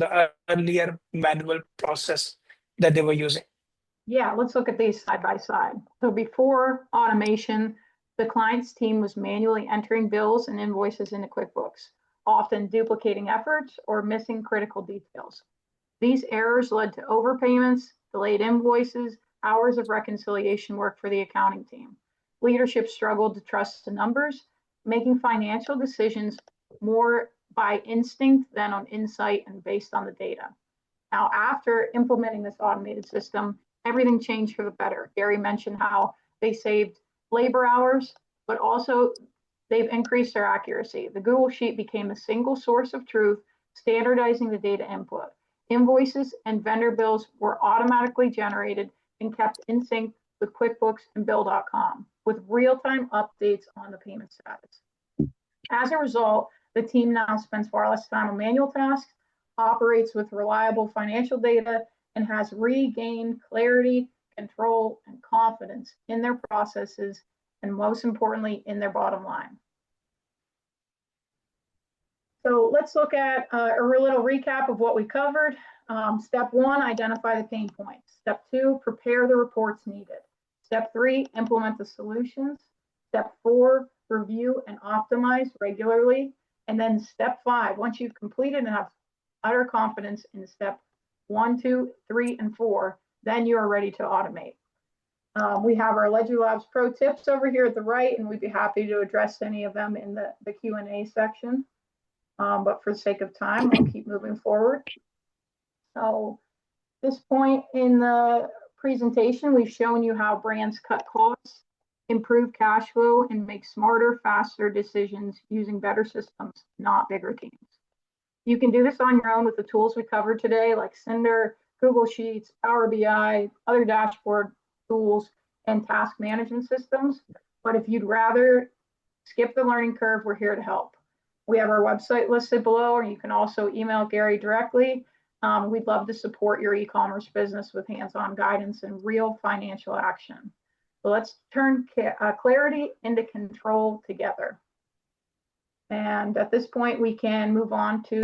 the earlier manual process that they were using? Yeah, let's look at these side by side. So before automation, the client's team was manually entering bills and invoices into QuickBooks, often duplicating efforts or missing critical details. These errors led to overpayments, delayed invoices, hours of reconciliation work for the accounting team. Leadership struggled to trust the numbers, making financial decisions more by instinct than on insight and based on the data. Now, after implementing this automated system, everything changed for the better. Gary mentioned how they saved labor hours, but also they've increased their accuracy. The Google Sheet became a single source of truth, standardizing the data input. Invoices and vendor bills were automatically generated and kept in sync with QuickBooks and Bill.com, with real-time updates on the payment status. As a result, the team now spends far less time on manual tasks, operates with reliable financial data, and has regained clarity, control, and confidence in their processes, and most importantly, in their bottom line. So let's look at a little recap of what we covered. Step 1, identify the pain points. Step 2, prepare the reports needed. Step 3, implement the solutions. Step 4, review and optimize regularly. And then step 5, once you've completed and have utter confidence in step 1, 2, 3, and 4, then you are ready to automate. We have our Ledger Labs Pro tips over here at the right, and we'd be happy to address any of them in the Q&A section. But for the sake of time, I'll keep moving forward. So at this point in the presentation, we've shown you how brands cut costs, improve cash flow, and make smarter, faster decisions using better systems, not bigger teams. You can do this on your own with the tools we covered today, like Synder, Google Sheets, Power BI, other dashboard tools, and task management systems. But if you'd rather skip the learning curve, we're here to help. We have our website listed below, or you can also email Gary directly. We'd love to support your e-commerce business with hands-on guidance and real financial action. So let's turn clarity into control together. And at this point, we can move on to